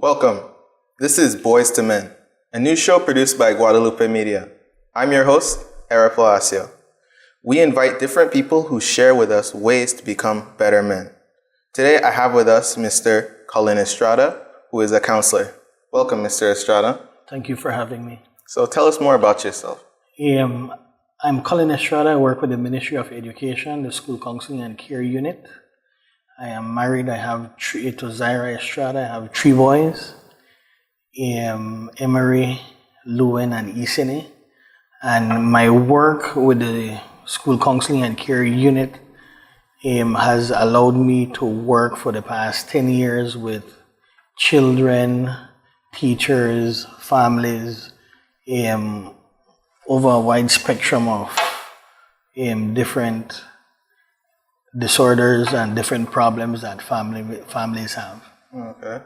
Welcome. This is Boys to Men, a new show produced by Guadalupe Media. I'm your host, Era Palacio. We invite different people who share with us ways to become better men. Today I have with us Mr. Collin Estrada, who is a counselor. Welcome, Mr. Estrada. Thank you for having me. So tell us more about yourself. I'm Collin Estrada. I work with the Ministry of Education, the School Counseling and Care Unit. I am married. I have to Zaira Estrada. I have 3 boys, Emery, Lewin, and Isini. And my work with the School Counseling and Care Unit has allowed me to work for the past 10 years with children, teachers, families, over a wide spectrum of different disorders and different problems that families have. Okay.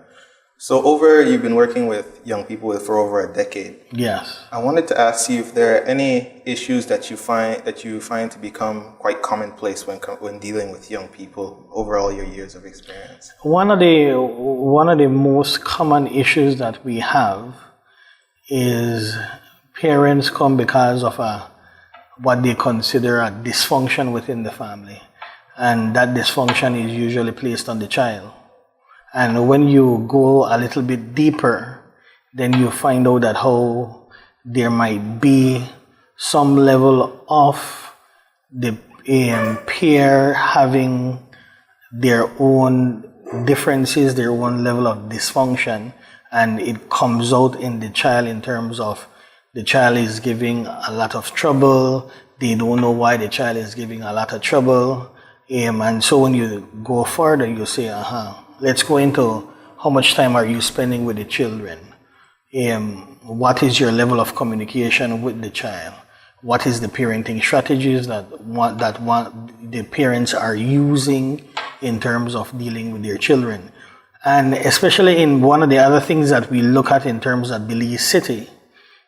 So you've been working with young people for over a decade. Yes. I wanted to ask you if there are any issues that you find to become quite commonplace when dealing with young people over all your years of experience. One of the most common issues that we have is parents come because of what they consider a dysfunction within the family. And that dysfunction is usually placed on the child. And when you go a little bit deeper, then you find out that how there might be some level of the pair having their own differences, their own level of dysfunction, and it comes out in the child in terms of the child is giving a lot of trouble, they don't know why the child is giving a lot of trouble. And so when you go further, you say, let's go into how much time are you spending with the children? What is your level of communication with the child? What is the parenting strategies that the parents are using in terms of dealing with their children? And especially in one of the other things that we look at in terms of Belize City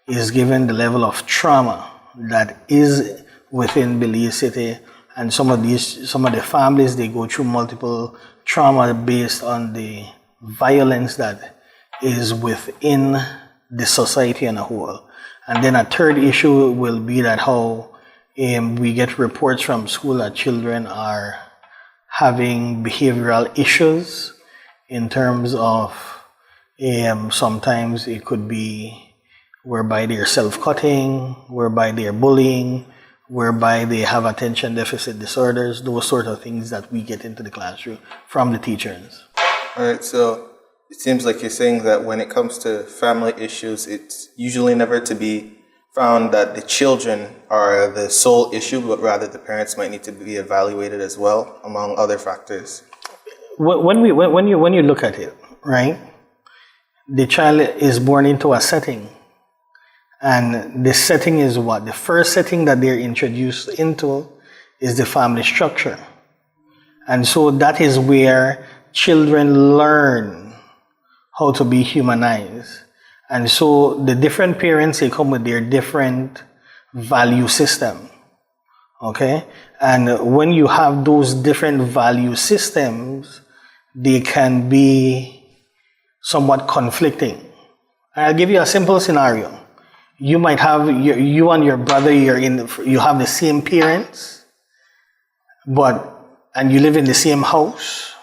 is given the level of trauma that is within Belize City. And some of the families, they go through multiple trauma based on the violence that is within the society as a whole. And then a third issue will be that how we get reports from school that children are having behavioral issues in terms of sometimes it could be whereby they're self-cutting, whereby they're bullying, whereby they have attention deficit disorders, those sort of things that we get into the classroom from the teachers. All right, so it seems like you're saying that when it comes to family issues, it's usually never to be found that the children are the sole issue, but rather the parents might need to be evaluated as well, among other factors. When you look at it, right, the child is born into a setting. And the setting is what? The first setting that they're introduced into is the family structure. And so that is where children learn how to be humanized. And so the different parents, they come with their different value system. Okay? And when you have those different value systems, they can be somewhat conflicting. I'll give you a simple scenario. You might have you and your brother. You have the same parents, and you live in the same house.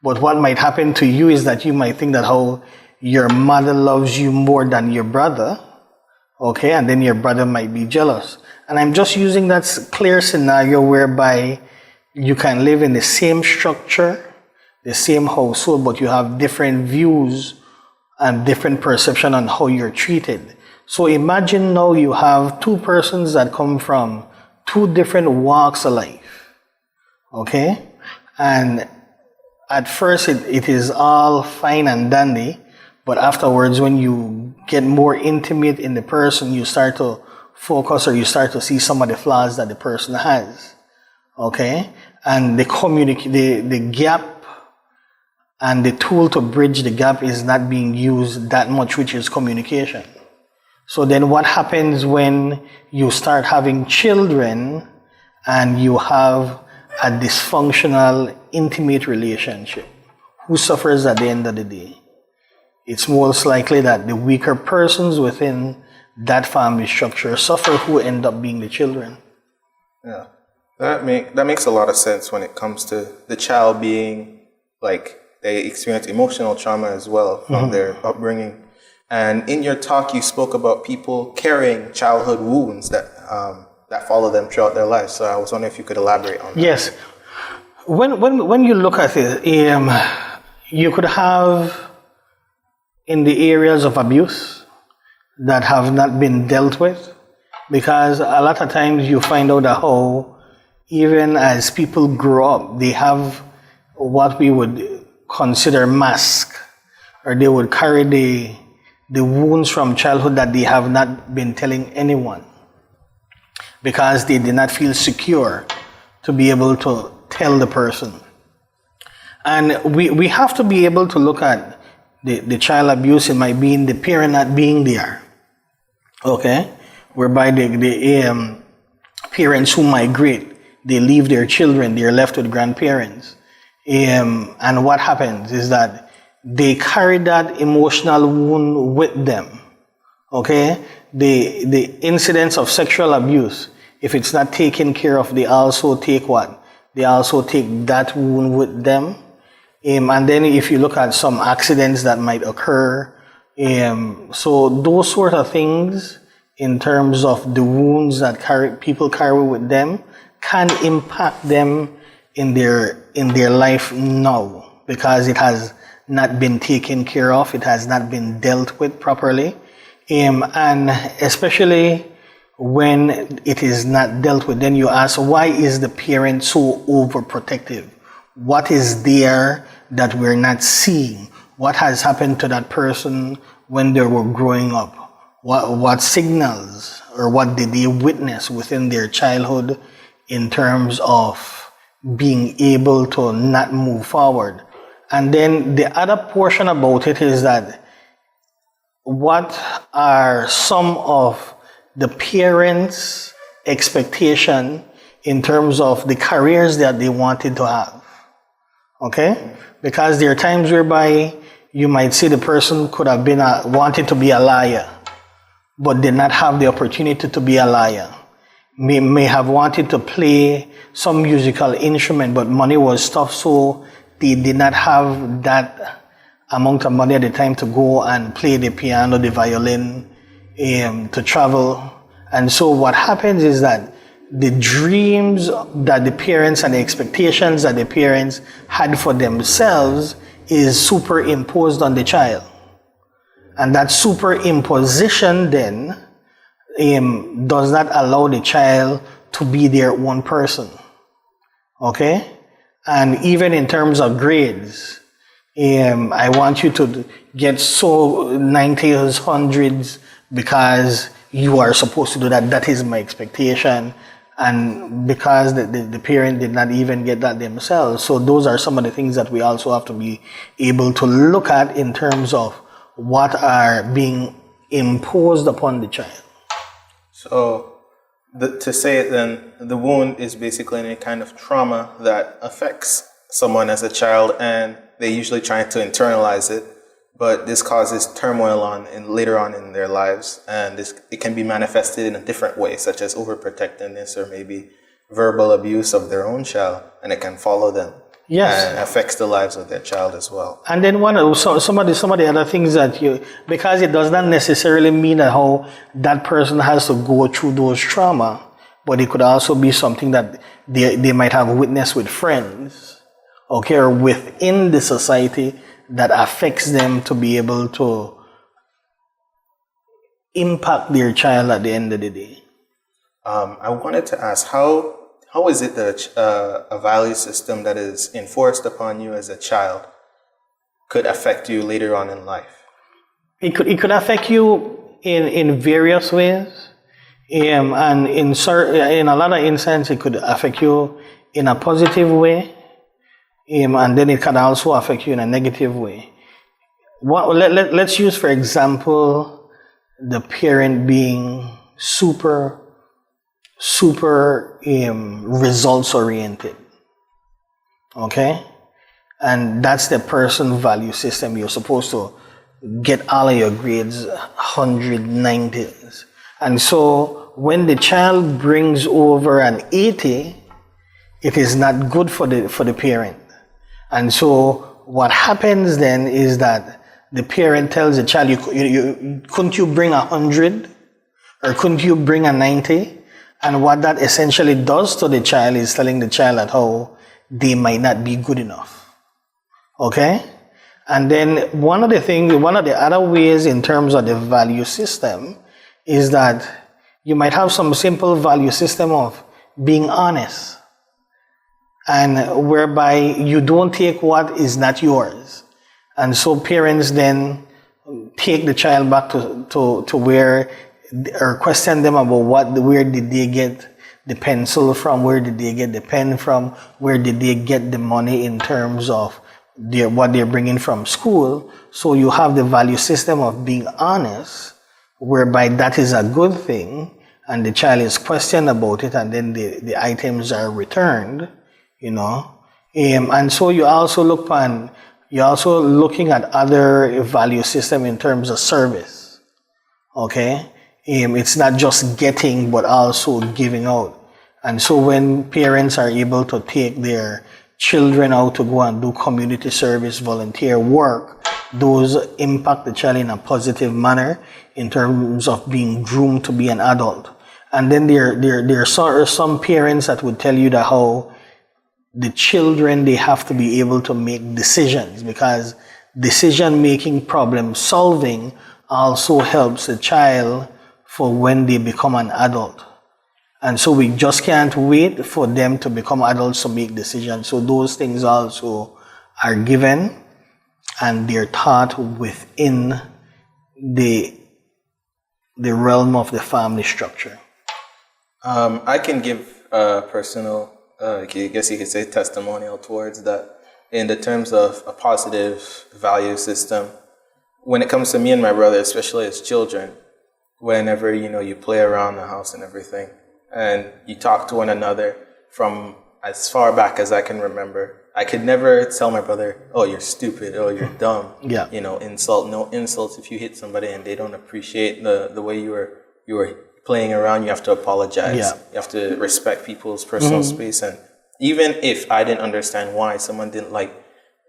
But what might happen to you is that you might think that how your mother loves you more than your brother, okay, and then your brother might be jealous. And I'm just using that clear scenario whereby you can live in the same structure, the same household, but you have different views and different perception on how you're treated. So imagine now you have 2 persons that come from 2 different walks of life, okay? And at first it is all fine and dandy, but afterwards when you get more intimate in the person, you start to focus or you start to see some of the flaws that the person has, okay? And the gap and the tool to bridge the gap is not being used that much, which is communication. So then what happens when you start having children and you have a dysfunctional, intimate relationship? Who suffers at the end of the day? it's most likely that the weaker persons within that family structure suffer, who end up being the children. Yeah, that makes a lot of sense when it comes to the child being like they experience emotional trauma as well from their upbringing. And in your talk, you spoke about people carrying childhood wounds that follow them throughout their lives. So I was wondering if you could elaborate on that. Yes. When you look at it, you could have in the areas of abuse that have not been dealt with, because a lot of times you find out that how even as people grow up, they have what we would consider mask, or they would carry the wounds from childhood that they have not been telling anyone because they did not feel secure to be able to tell the person. And we have to be able to look at the child abuse. It might be in the parent not being there, okay, whereby the parents who migrate, they leave their children, they're left with grandparents. And what happens is that they carry that emotional wound with them, okay? The incidents of sexual abuse, if it's not taken care of, they also take what? They also take that wound with them. And then if you look at some accidents that might occur, so those sort of things in terms of the wounds that people carry with them can impact them in their life now, because it has not been taken care of, it has not been dealt with properly, and especially when it is not dealt with, then you ask, why is the parent so overprotective? What is there that we're not seeing? What has happened to that person when they were growing up? What signals or what did they witness within their childhood in terms of being able to not move forward? And then the other portion about it is that what are some of the parents' expectation in terms of the careers that they wanted to have? Okay? Because there are times whereby you might see the person could have been wanted to be a liar, but did not have the opportunity to be a liar. May have wanted to play some musical instrument, but money was tough, so they did not have that amount of money at the time to go and play the piano, the violin, to travel. And so what happens is that the dreams that the parents and the expectations that the parents had for themselves is superimposed on the child. And that superimposition then does not allow the child to be their own person. Okay? And even in terms of grades, I want you to get so 90s, 100s because you are supposed to do that. That is my expectation. And because the parent did not even get that themselves. So those are some of the things that we also have to be able to look at in terms of what are being imposed upon the child. So to say it then, the wound is basically any kind of trauma that affects someone as a child, and they usually try to internalize it, but this causes turmoil later on in their lives, and it can be manifested in a different way, such as overprotectiveness or maybe verbal abuse of their own child, and it can follow them. Yes. And affects the lives of their child as well. And then some of the other things that because it does not necessarily mean that how that person has to go through those trauma, but it could also be something that they might have witnessed with friends, okay, or within the society that affects them to be able to impact their child at the end of the day. I wanted to ask, how is it that a value system that is enforced upon you as a child could affect you later on in life? It could affect you in various ways, and in a lot of instances, it could affect you in a positive way, and then it can also affect you in a negative way. Let's use, for example, the parent being super results oriented, okay, and that's the person value system. You're supposed to get all of your grades 190s. And so when the child brings over an 80, it is not good for the parent. And so what happens then is that the parent tells the child, couldn't you bring 100? Or couldn't you bring a 90? And what that essentially does to the child is telling the child that how they might not be good enough. Okay? And then one of the other ways in terms of the value system is that you might have some simple value system of being honest, and whereby you don't take what is not yours. And so parents then take the child back to where, or question them about where did they get the pencil from, where did they get the pen from, where did they get the money in terms of what they're bringing from school. So you have the value system of being honest, whereby that is a good thing, and the child is questioned about it, and then the items are returned, and so you're also looking at other value system in terms of service. Okay, it's not just getting, but also giving out. And so when parents are able to take their children out to go and do community service, volunteer work, those impact the child in a positive manner in terms of being groomed to be an adult. And then there are some parents that would tell you that how the children, they have to be able to make decisions, because decision-making, problem-solving also helps the child for when they become an adult. And so we just can't wait for them to become adults to make decisions. So those things also are given, and they're taught within the realm of the family structure. I can give a personal, I guess you could say, testimonial towards that in the terms of a positive value system. When it comes to me and my brother, especially as children, whenever, you play around the house and everything, and you talk to one another from as far back as I can remember, I could never tell my brother, oh, you're stupid, oh, you're dumb. Yeah. No insults. If you hit somebody and they don't appreciate the way you were playing around, you have to apologize. Yeah. You have to respect people's personal space. And even if I didn't understand why someone didn't like,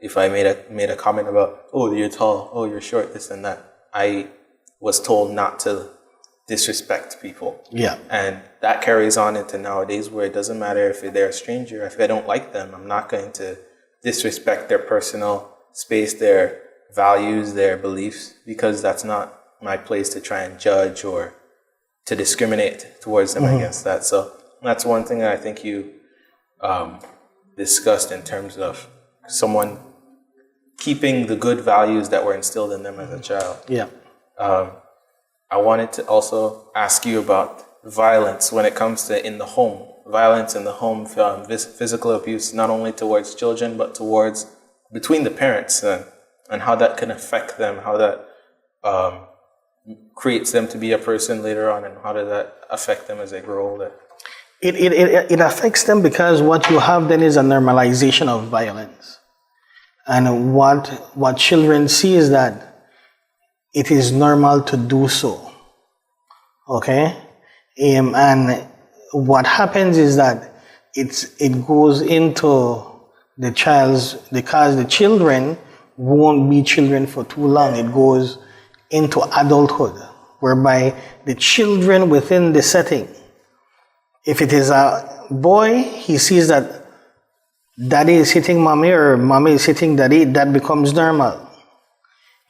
if I made a comment about, oh, you're tall, oh, you're short, this and that, I was told not to disrespect people. Yeah. And that carries on into nowadays, where it doesn't matter if they're a stranger. If I don't like them, I'm not going to disrespect their personal space, their values, their beliefs, because that's not my place to try and judge or to discriminate towards them against that. So that's one thing that I think you discussed in terms of someone keeping the good values that were instilled in them as a child. Yeah. I wanted to also ask you about violence when it comes to in the home. Violence in the home, physical abuse, not only towards children, but towards between the parents, and how that can affect them, how that creates them to be a person later on, and how does that affect them as they grow older? It affects them because what you have then is a normalization of violence. And what children see is that it is normal to do so. Okay? And what happens is that it goes into because the children won't be children for too long. It goes into adulthood, whereby the children within the setting, if it is a boy, he sees that daddy is hitting mommy or mommy is hitting daddy, that becomes normal.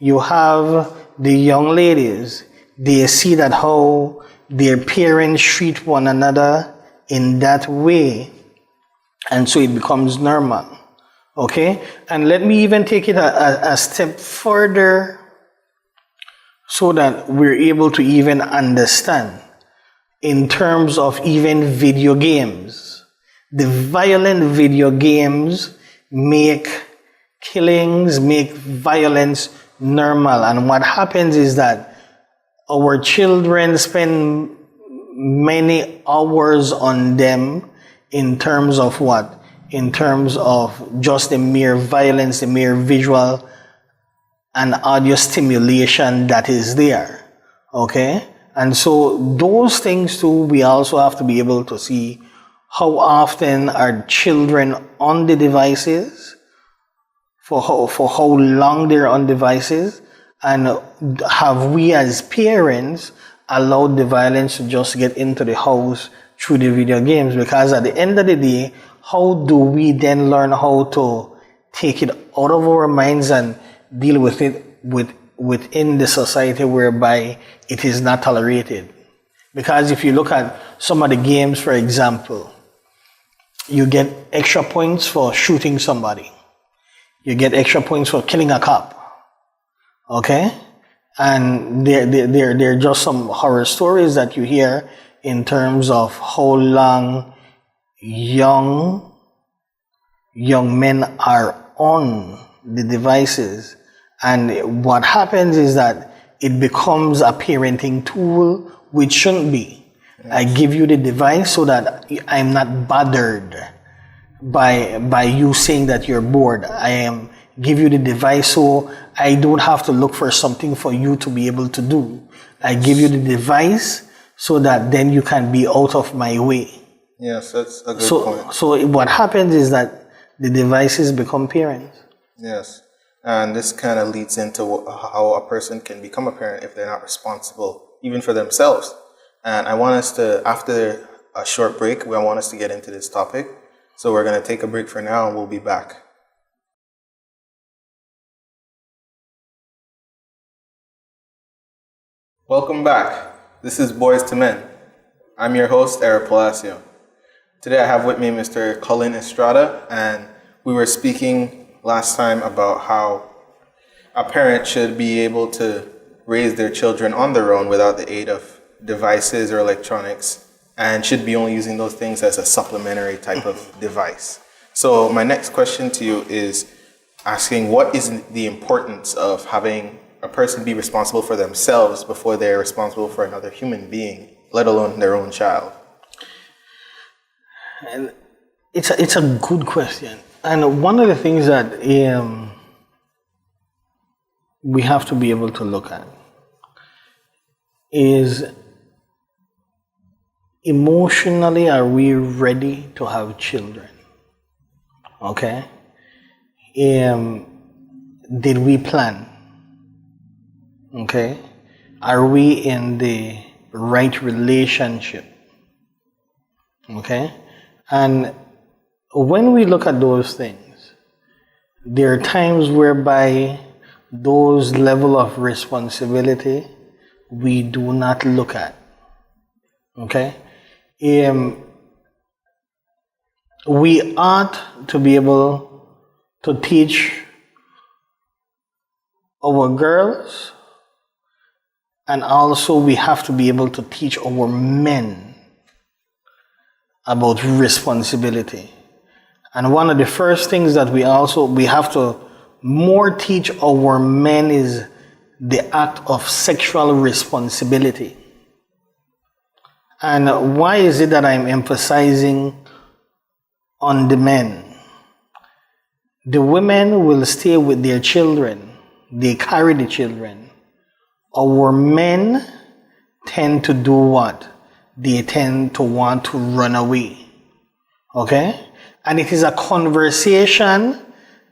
You have the young ladies, they see that how their parents treat one another in that way, and so it becomes normal. Okay? And let me even take it a step further so that we're able to even understand in terms of even video games. The violent video games make killings, make violence normal. And what happens is that our children spend many hours on them in terms of what? In terms of just the mere violence, the mere visual and audio stimulation that is there. Okay? And so those things too, we also have to be able to see how often are children on the devices, for how long they're on devices, and have we as parents allowed the violence to just get into the house through the video games? Because at the end of the day, how do we then learn how to take it out of our minds and deal with it within the society whereby it is not tolerated? Because if you look at some of the games, for example, you get extra points for shooting somebody. You get extra points for killing a cop. Okay? And there are just some horror stories that you hear in terms of how long young men are on the devices. And what happens is that it becomes a parenting tool, which shouldn't be. I give you the device so that I'm not bothered by you saying that you're bored. I give you the device so I don't have to look for something for you to be able to do. I give you the device so that then you can be out of my way. Yes, that's a good point. So what happens is that the devices become parents. Yes. And this kind of leads into how a person can become a parent if they're not responsible, even for themselves. And I want us to, after a short break, I want us to get into this topic. So we're going to take a break for now and we'll be back. Welcome back. This is Boys to Men. I'm your host, Eric Palacio. Today I have with me Mr. Collin Estrada, and we were speaking last time about how a parent should be able to raise their children on their own without the aid of devices or electronics, and should be only using those things as a supplementary type of device. So my next question to you is asking, what is the importance of having a person be responsible for themselves before they're responsible for another human being, let alone their own child? And it's a good question. And one of the things that we have to be able to look at is, emotionally, are we ready to have children? Okay? Did we plan? Okay? Are we in the right relationship? Okay? And when we look at those things, there are times whereby those level of responsibility we do not look at. Okay? We ought to be able to teach our girls, and also we have to be able to teach our men about responsibility. And one of the first things that we have to more teach our men is the act of sexual responsibility. And why is it that I'm emphasizing on the men? The women will stay with their children. They carry the children. Our men tend to do what? They tend to want to run away. Okay? And it is a conversation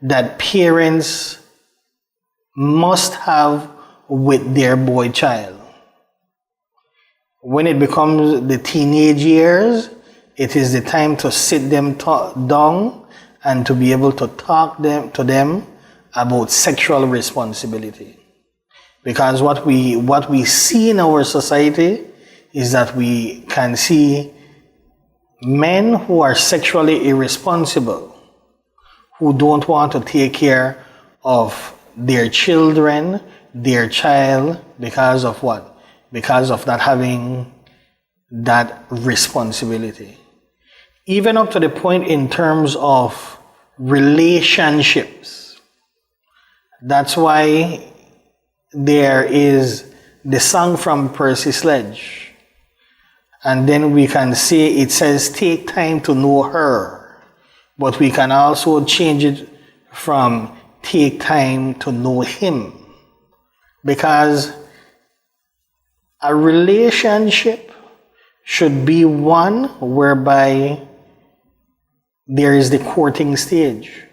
that parents must have with their boy child. When it becomes the teenage years, it is the time to sit them down and to be able to talk to them about sexual responsibility. Because what we see in our society is that we can see men who are sexually irresponsible, who don't want to take care of their children, their child, because of what? Because of not having that responsibility. Even up to the point in terms of relationships. That's why there is the song from Percy Sledge. And then we can say, it says, take time to know her. But we can also change it from take time to know him. Because a relationship should be one whereby there is the courting stage.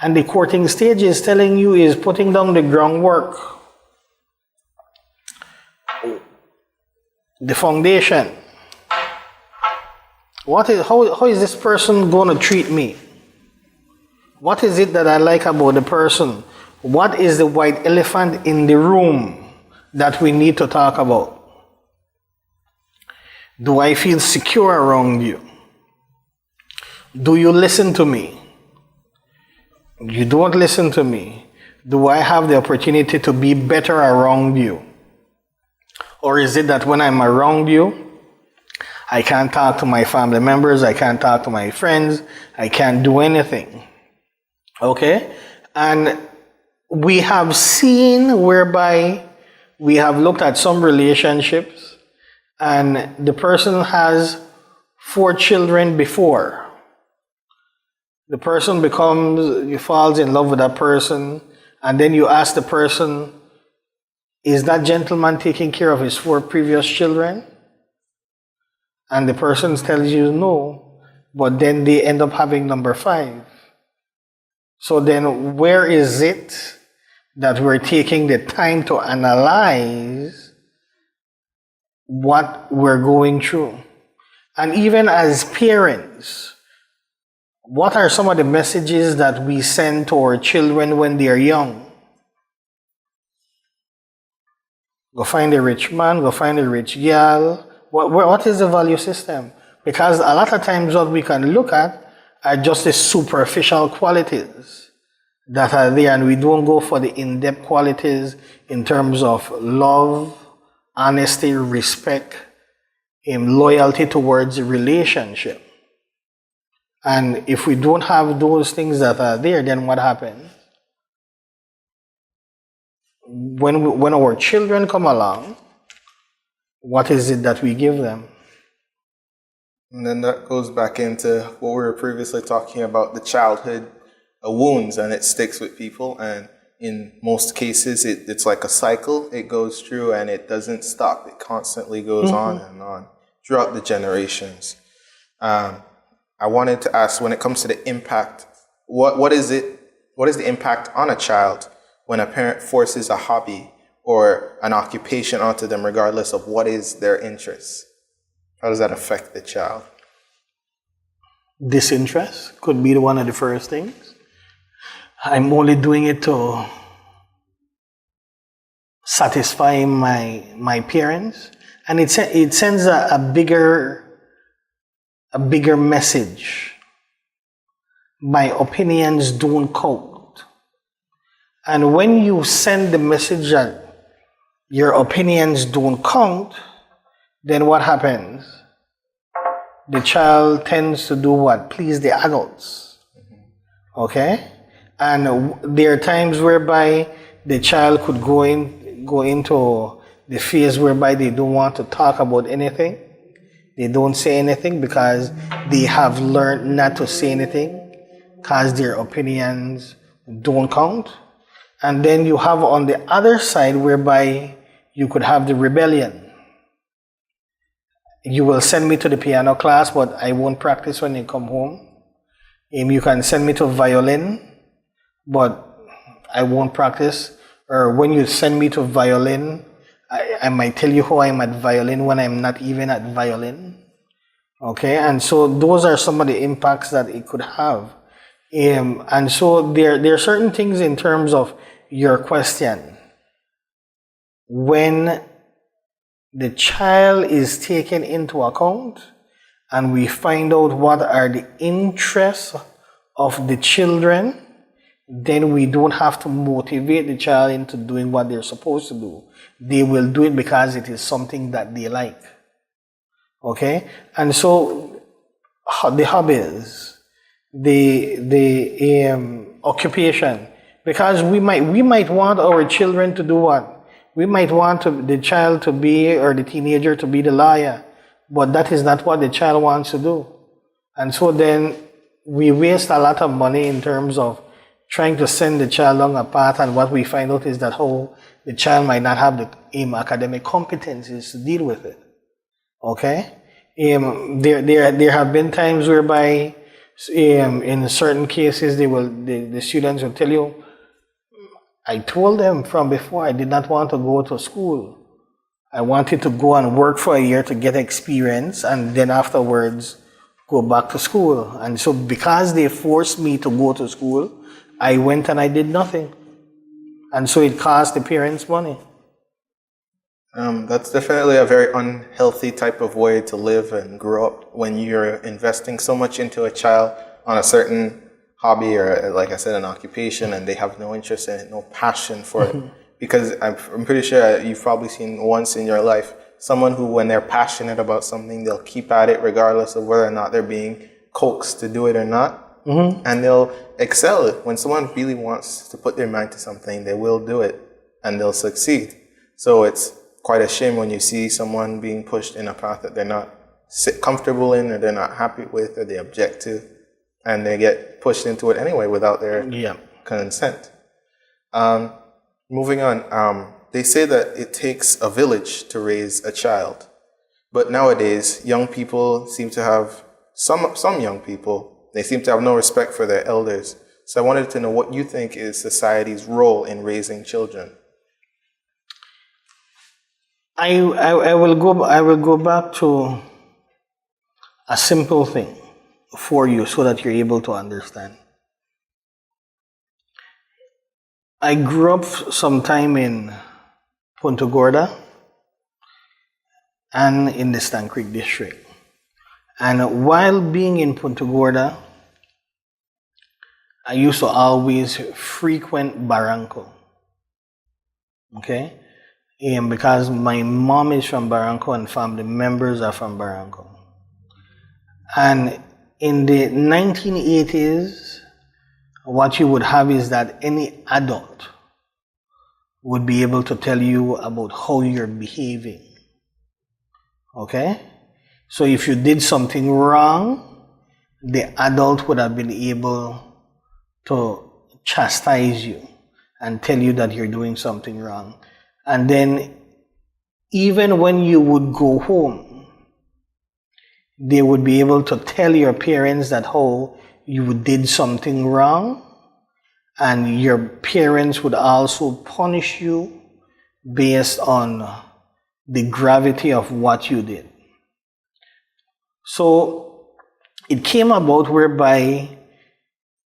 And the courting stage is telling you is putting down the groundwork, the foundation. How is this person going to treat me? What is it that I like about the person? What is the white elephant in the room that we need to talk about? Do I feel secure around you? Do you listen to me? You don't listen to me. Do I have the opportunity to be better around you? Or is it that when I'm around you, I can't talk to my family members, I can't talk to my friends, I can't do anything? Okay? And we have seen whereby we have looked at some relationships and the person has 4 children before. The person falls in love with that person, and then you ask the person, is that gentleman taking care of his 4 previous children? And the person tells you no, but then they end up having number 5. So then where is it that we're taking the time to analyze what we're going through? And even as parents, what are some of the messages that we send to our children when they are young? Go find a rich man, go find a rich girl. What is the value system? Because a lot of times what we can look at are just the superficial qualities that are there, and we don't go for the in-depth qualities in terms of love, honesty, respect, loyalty towards the relationship. And if we don't have those things that are there, then what happens? When our children come along, what is it that we give them? And then that goes back into what we were previously talking about, the childhood wounds, and it sticks with people. And in most cases, it's like a cycle. It goes through and it doesn't stop. It constantly goes on and on throughout the generations. I wanted to ask, when it comes to the impact, what is the impact on a child when a parent forces a hobby or an occupation onto them, regardless of what is their interest? How does that affect the child? Disinterest could be one of the first things. I'm only doing it to satisfy my parents, and it sends a bigger message. My opinions don't count. And when you send the message that your opinions don't count, then what happens? The child tends to do what? Please the adults. Okay? And there are times whereby the child could go into the phase whereby they don't want to talk about anything. They don't say anything because they have learned not to say anything because their opinions don't count. And then you have on the other side whereby you could have the rebellion. You will send me to the piano class, but I won't practice when you come home. You can send me to violin, but I won't practice. Or when you send me to violin, I might tell you how I'm at violin when I'm not even at violin. Okay, and so those are some of the impacts that it could have. And so there are certain things in terms of your question. When the child is taken into account and we find out what are the interests of the children, then we don't have to motivate the child into doing what they're supposed to do. They will do it because it is something that they like. Okay? And so the hobbies, the occupation, because we might want our children to do what? We might want the child to be, or the teenager to be the lawyer, but that is not what the child wants to do. And so then we waste a lot of money in terms of trying to send the child along a path, and what we find out is that how the child might not have the academic competencies to deal with it. Okay? There have been times whereby in certain cases the students will tell you, I told them from before I did not want to go to school. I wanted to go and work for a year to get experience and then afterwards go back to school. And so because they forced me to go to school, I went and I did nothing. And so it cost the parents money. That's definitely a very unhealthy type of way to live and grow up when you're investing so much into a child on a certain hobby or, like I said, an occupation, and they have no interest in it, no passion for it. Because I'm pretty sure you've probably seen once in your life someone who, when they're passionate about something, they'll keep at it regardless of whether or not they're being coaxed to do it or not. And they'll excel it. When someone really wants to put their mind to something, they will do it and they'll succeed. So it's quite a shame when you see someone being pushed in a path that they're not comfortable in or they're not happy with or they object to, and they get pushed into it anyway without their consent. Moving on, they say that it takes a village to raise a child. But nowadays, young people seem to have, some young people, they seem to have no respect for their elders. So I wanted to know what you think is society's role in raising children. I will go back to a simple thing for you so that you're able to understand. I grew up sometime in Punta Gorda and in the Stann Creek district. And while being in Punta Gorda, I used to always frequent Barranco. Okay? Because my mom is from Barranco and family members are from Barranco. And in the 1980s, what you would have is that any adult would be able to tell you about how you're behaving. Okay? So if you did something wrong, the adult would have been able to chastise you and tell you that you're doing something wrong. And then even when you would go home, they would be able to tell your parents that how you did something wrong, and your parents would also punish you based on the gravity of what you did. So it came about whereby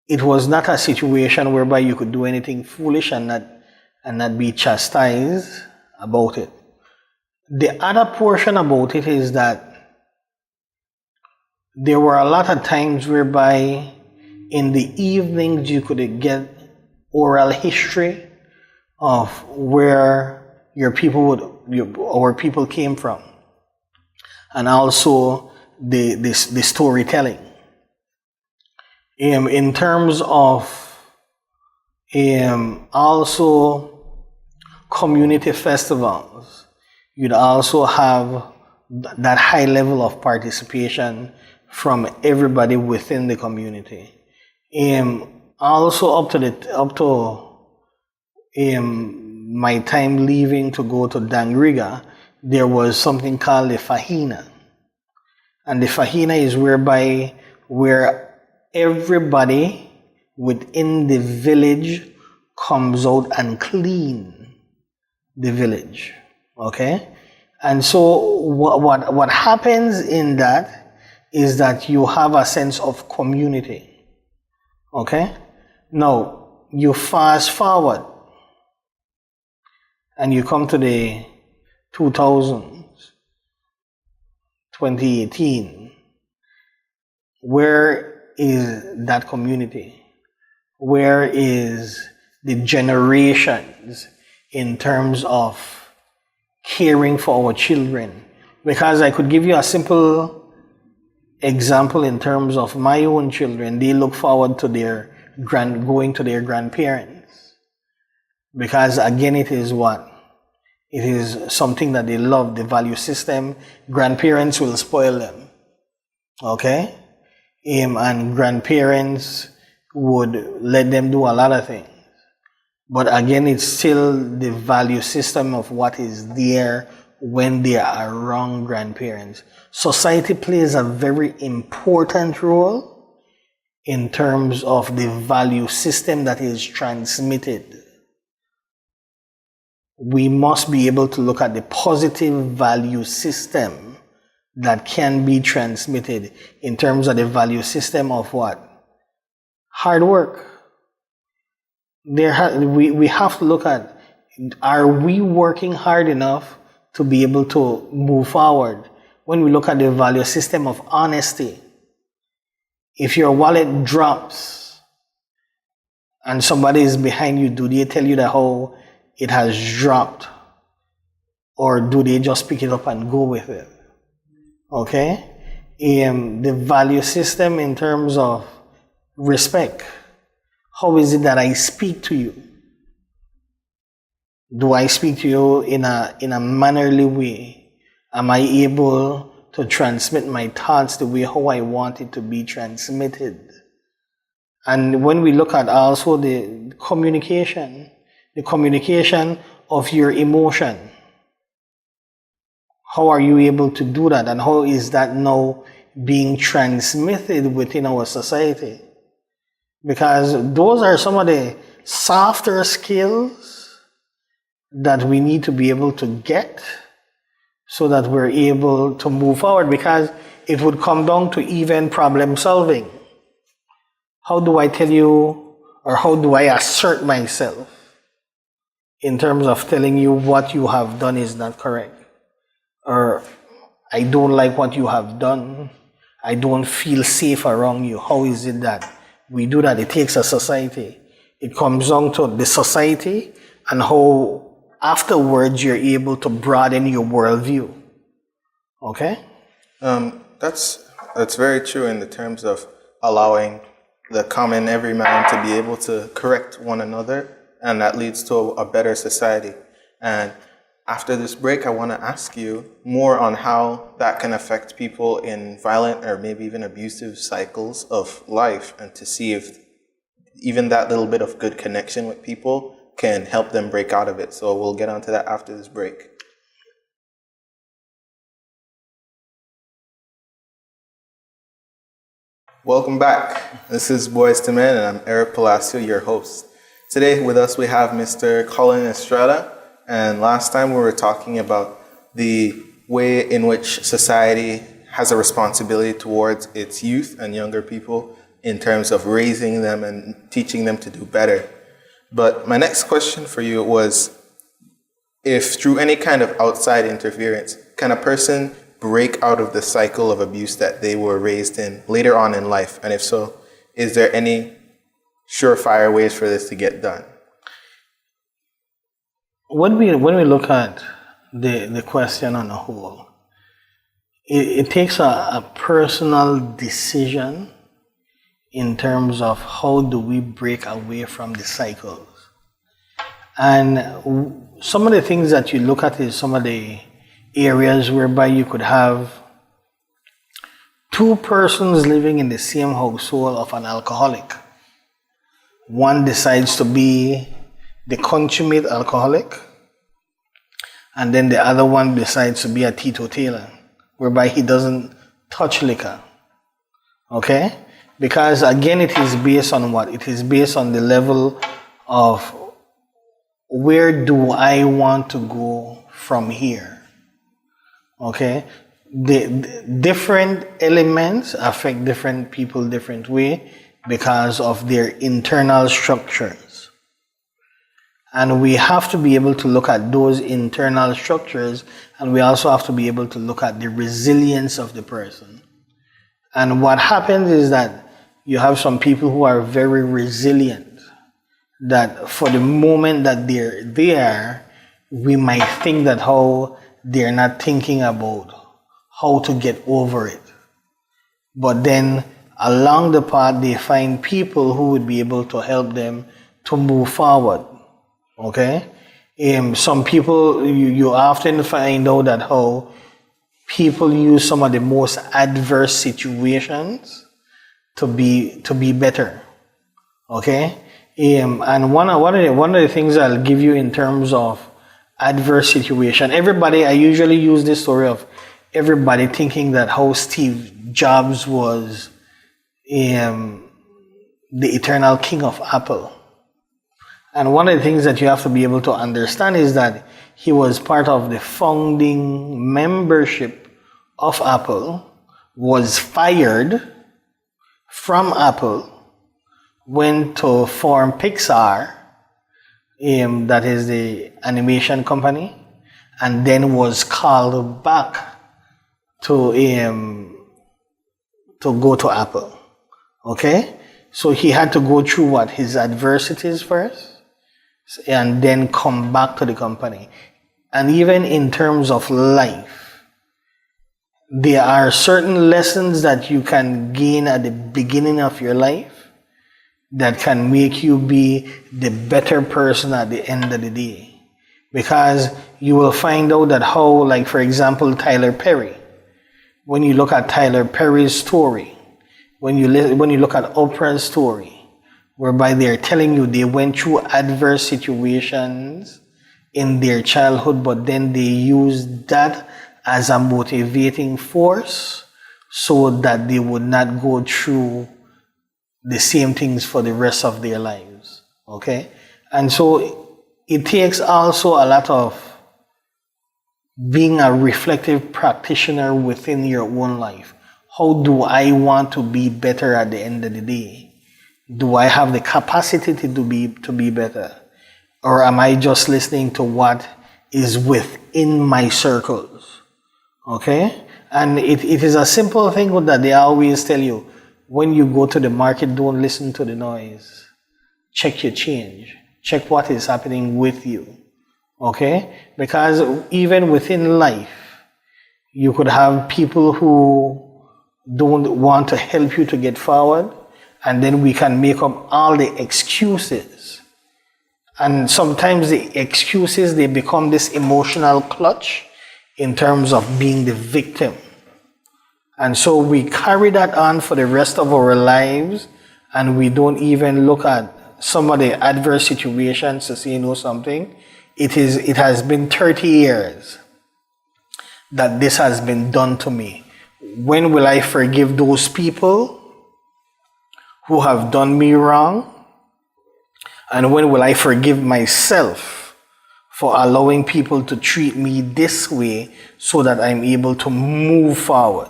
it was not a situation whereby you could do anything foolish and not be chastised about it. The other portion about it is that there were a lot of times whereby in the evenings you could get oral history of where your people where people came from, and also the storytelling. In terms of also community festivals, you'd also have that high level of participation from everybody within the community. Also up to my time leaving to go to Dangriga, there was something called the Fahina. And the Fahina is where everybody within the village comes out and clean the village. Okay? And so what happens in that is that you have a sense of community. Okay? Now, you fast forward and you come to the 2000s, 2018. Where is that community? Where is the generations in terms of caring for our children? Because I could give you a simple example in terms of my own children. They look forward to going to their grandparents, because again, it is what? It is something that they love, the value system. Grandparents will spoil them. Okay? And grandparents would let them do a lot of things. But again, it's still the value system of what is there when they are around grandparents. Society plays a very important role in terms of the value system that is transmitted. We must be able to look at the positive value system that can be transmitted in terms of the value system of what? Hard work. We have to look at, are we working hard enough to be able to move forward? When we look at the value system of honesty, if your wallet drops and somebody is behind you, do they tell you that how it has dropped? Or do they just pick it up and go with it? Okay? The value system in terms of respect. How is it that I speak to you? Do I speak to you in a mannerly way? Am I able to transmit my thoughts the way how I want it to be transmitted? And when we look at also the communication of your emotion, how are you able to do that? And how is that now being transmitted within our society? Because those are some of the softer skills that we need to be able to get so that we're able to move forward, because it would come down to even problem solving. How do I tell you, or how do I assert myself in terms of telling you what you have done is not correct? Or I don't like what you have done. I don't feel safe around you. How is it that we do that? It takes a society. It comes down to the society and how afterwards you're able to broaden your worldview. Okay? That's very true in the terms of allowing the common everyman to be able to correct one another, and that leads to a better society. And after this break, I want to ask you more on how that can affect people in violent or maybe even abusive cycles of life, and to see if even that little bit of good connection with people can help them break out of it. So we'll get onto that after this break. Welcome back. This is Boys to Men, and I'm Eric Palacio, your host. Today with us we have Mr. Collin Estrada, and last time we were talking about the way in which society has a responsibility towards its youth and younger people in terms of raising them and teaching them to do better. But my next question for you was, if through any kind of outside interference, can a person break out of the cycle of abuse that they were raised in later on in life? And if so, is there any surefire ways for this to get done? When we look at the question on a whole, it takes a personal decision in terms of how do we break away from the cycles. And some of the things that you look at is some of the areas whereby you could have two persons living in the same household of an alcoholic. One decides to be the consummate alcoholic, and then the other one decides to be a teetotaler, whereby he doesn't touch liquor. Okay? Because again, it is based on what? It is based on the level of where do I want to go from here. Okay? The different elements affect different people different way because of their internal structures. And we have to be able to look at those internal structures, and we also have to be able to look at the resilience of the person. And what happens is that you have some people who are very resilient, that for the moment that they're there, we might think that how they're not thinking about how to get over it. But then along the path, they find people who would be able to help them to move forward. Okay? Some people, you often find out that how people use some of the most adverse situations to be better. Okay? And one of the things I'll give you in terms of adverse situation, I usually use this story of everybody thinking that how Steve Jobs was the eternal king of Apple. And one of the things that you have to be able to understand is that he was part of the founding membership of Apple, was fired from Apple, went to form Pixar, that is the animation company, and then was called back to go to Apple. Okay? So he had to go through his adversities first, and then come back to the company. And even in terms of life, there are certain lessons that you can gain at the beginning of your life that can make you be the better person at the end of the day. Because you will find out that how, like for example, Tyler Perry, when you look at Tyler Perry's story, when you look at Oprah's story, whereby they're telling you they went through adverse situations in their childhood, but then they used that as a motivating force so that they would not go through the same things for the rest of their lives. Okay? And so it takes also a lot of being a reflective practitioner within your own life. How do I want to be better at the end of the day? Do I have the capacity to be better? Or am I just listening to what is within my circles? Okay? And it is a simple thing that they always tell you. When you go to the market, don't listen to the noise. Check your change. Check what is happening with you. Okay? Because even within life, you could have people who don't want to help you to get forward, and then we can make up all the excuses. And sometimes the excuses, they become this emotional clutch in terms of being the victim. And so we carry that on for the rest of our lives, and we don't even look at some of the adverse situations to say, something. It has been 30 years that this has been done to me. When will I forgive those people who have done me wrong? And when will I forgive myself for allowing people to treat me this way so that I'm able to move forward?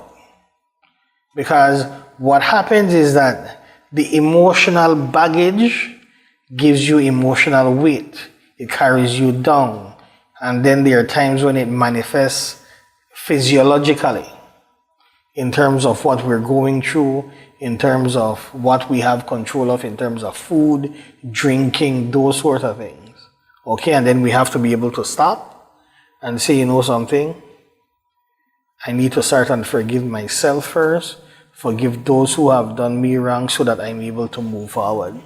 Because what happens is that the emotional baggage gives you emotional weight. It carries you down. And then there are times when it manifests physiologically in terms of what we're going through, in terms of what we have control of, in terms of food, drinking, those sort of things. Okay, and then we have to be able to stop and say, something? I need to start and forgive myself first, forgive those who have done me wrong so that I'm able to move forward.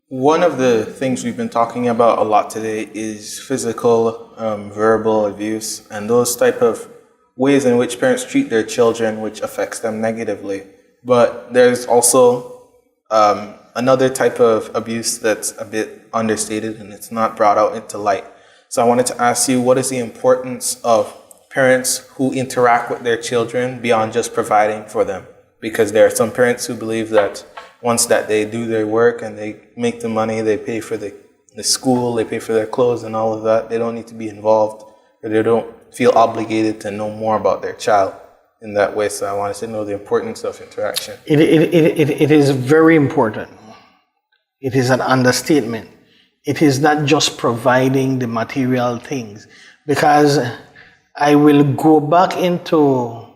One of the things we've been talking about a lot today is physical, verbal abuse, and those type of ways in which parents treat their children, which affects them negatively. But there's also another type of abuse that's a bit understated and it's not brought out into light. So I wanted to ask you, what is the importance of parents who interact with their children beyond just providing for them? Because there are some parents who believe that once that they do their work and they make the money, they pay for the school, they pay for their clothes and all of that, they don't need to be involved, or they don't feel obligated to know more about their child in that way. So I wanted to know the importance of interaction. It is very important. It is an understatement. It is not just providing the material things. Because I will go back into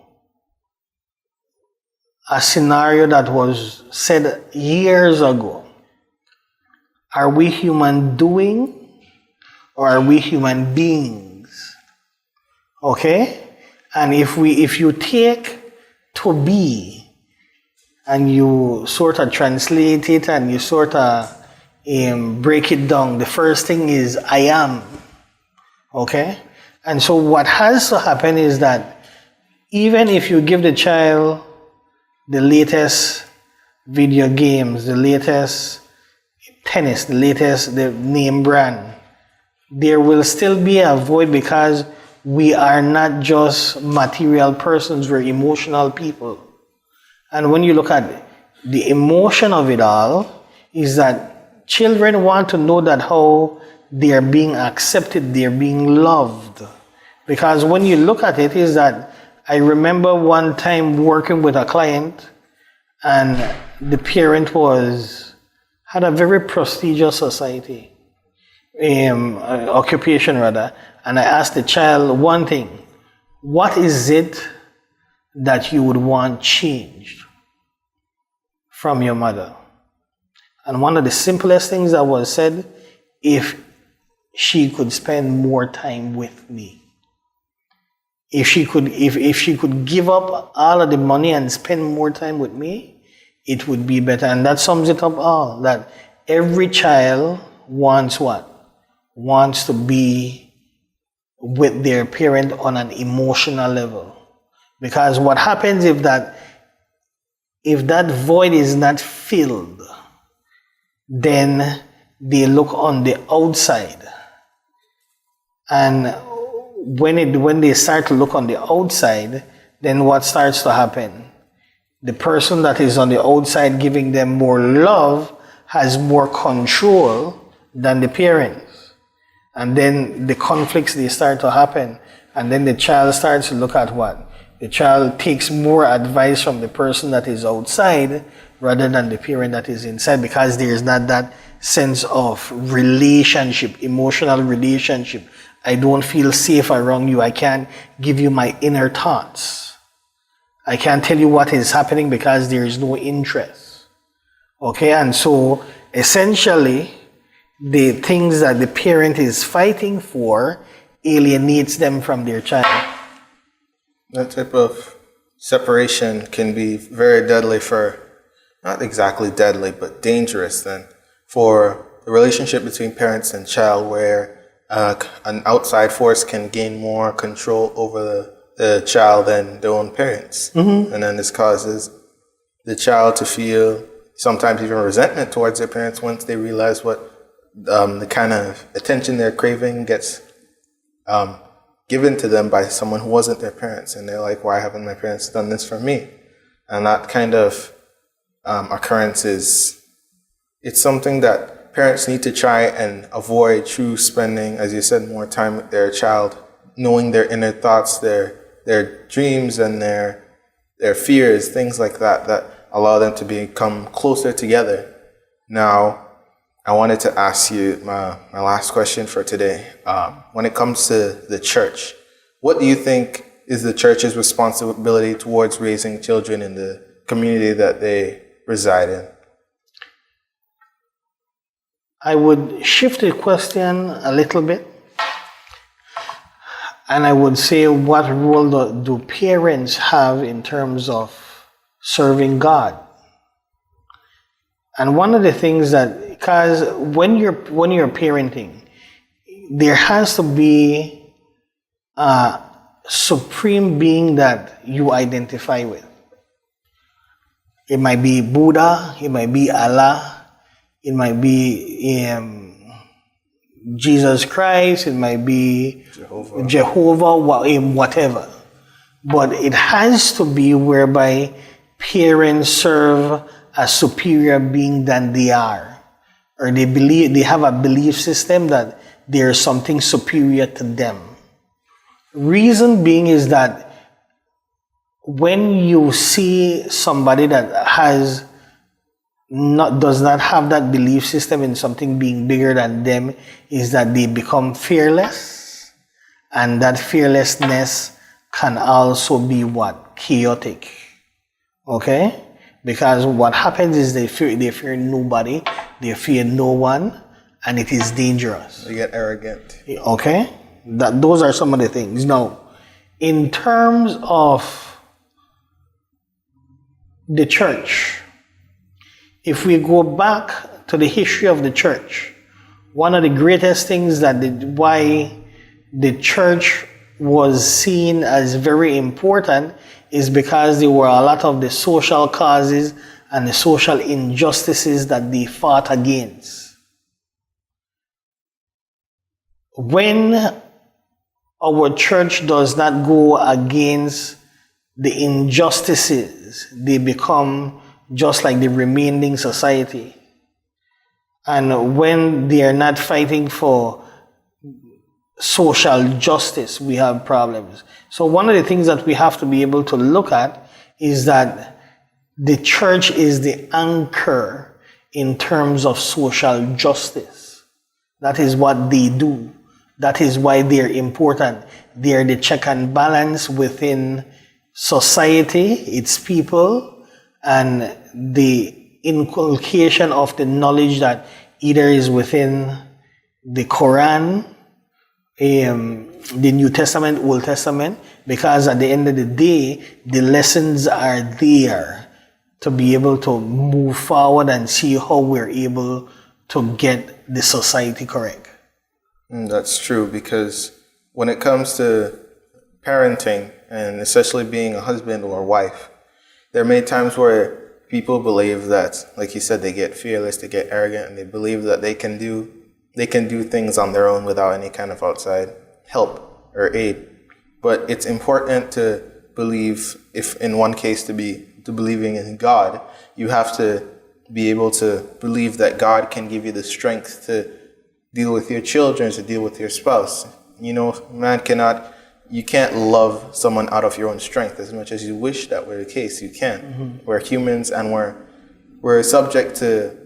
a scenario that was said years ago. Are we human doing or are we human beings? Okay? And if you take to be and you sort of translate it and you sort of break it down, the first thing is I am. Okay? And so what has to happen is that even if you give the child the latest video games, the latest tennis, the name brand, there will still be a void because we are not just material persons, we're emotional people. And when you look at the emotion of it all, is that children want to know that how they are being accepted, they are being loved. Because when you look at it, is that I remember one time working with a client, and the parent had a very prestigious society, occupation rather, and I asked the child one thing: what is it that you would want changed from your mother? And one of the simplest things that was said, if she could spend more time with me. If she could give up all of the money and spend more time with me, it would be better. And that sums it up all, that every child wants what? Wants to be with their parent on an emotional level. Because what happens if that void is not filled, then they look on the outside. And when they start to look on the outside, then what starts to happen? The person that is on the outside giving them more love has more control than the parents. And then the conflicts, they start to happen. And then the child starts to look at what? The child takes more advice from the person that is outside rather than the parent that is inside, because there is not that sense of relationship, emotional relationship. I don't feel safe around you. I can't give you my inner thoughts. I can't tell you what is happening because there is no interest. Okay, and so essentially, the things that the parent is fighting for alienates them from their child. That type of separation can be very deadly not exactly deadly, but dangerous then, for the relationship between parents and child, where an outside force can gain more control over the child than their own parents. Mm-hmm. And then this causes the child to feel sometimes even resentment towards their parents once they realize what the kind of attention they're craving gets given to them by someone who wasn't their parents. And they're like, why haven't my parents done this for me? And that kind of occurrence it's something that parents need to try and avoid through spending, as you said, more time with their child, knowing their inner thoughts, their dreams and their fears, things like that allow them to become closer together. Now, I wanted to ask you my last question for today. When it comes to the church, what do you think is the church's responsibility towards raising children in the community that they reside in? I would shift the question a little bit, and I would say, what role do parents have in terms of serving God? And one of the things that, because when you're parenting, there has to be a supreme being that you identify with. It might be Buddha, it might be Allah, it might be Jesus Christ, it might be Jehovah, whatever. But it has to be whereby parents serve a superior being than they are. Or they have a belief system that there is something superior to them. Reason being is that when you see somebody that does not have that belief system in something being bigger than them, is that they become fearless, and that fearlessness can also be what? Chaotic. Okay? Because what happens is they fear nobody, they fear no one, and it is dangerous. They get arrogant. Okay? Those are some of the things. Now, in terms of the church, if we go back to the history of the church, one of the greatest things why the church was seen as very important is because there were a lot of the social causes and the social injustices that they fought against. When our church does not go against the injustices, they become just like the remaining society. And when they are not fighting for social justice, we have problems. So one of the things that we have to be able to look at is that the church is the anchor in terms of social justice. That is what they do. That is why they're important. They're the check and balance within society, its people, and the inculcation of the knowledge that either is within the Quran, the New Testament, Old Testament, because at the end of the day, the lessons are there to be able to move forward and see how we're able to get the society correct. That's true, because when it comes to parenting, and especially being a husband or a wife, there are many times where people believe that, like you said, they get fearless, they get arrogant, and they believe that they can do things on their own without any kind of outside help or aid. But it's important to believe, if in one case to believing in God, you have to be able to believe that God can give you the strength to deal with your children, to deal with your spouse. You know, you can't love someone out of your own strength. As much as you wish that were the case, you can't. Mm-hmm. We're humans, and we're subject to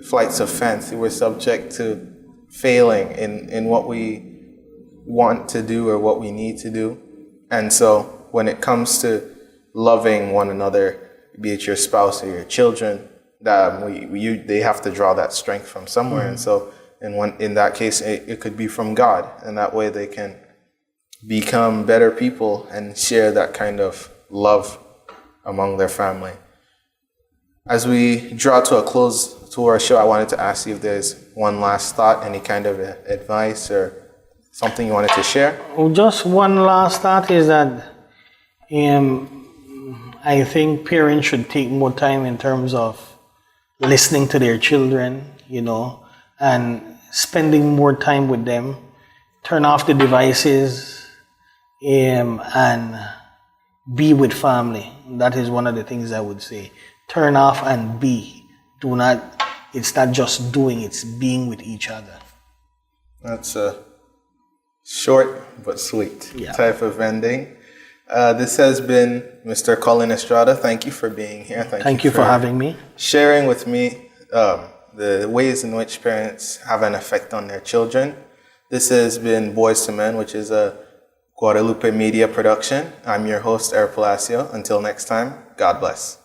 flights of fancy. We're subject to failing in what we want to do or what we need to do. And so when it comes to loving one another, be it your spouse or your children, they have to draw that strength from somewhere. Mm-hmm. And so in that case, it could be from God, and that way they can become better people and share that kind of love among their family. As we draw to a close to our show, I wanted to ask you if there's one last thought, any kind of advice or something you wanted to share? Just one last thought is that I think parents should take more time in terms of listening to their children, and spending more time with them. Turn off the devices and be with family. That is one of the things I would say. Turn off and be. It's not just doing, it's being with each other. That's a short but sweet type of ending. This has been Mr. Collin Estrada. Thank you for being here. Thank you for having me. Sharing with me the ways in which parents have an effect on their children. This has been Boys to Men, which is a Guadalupe Media production. I'm your host, Eric Palacio. Until next time, God bless.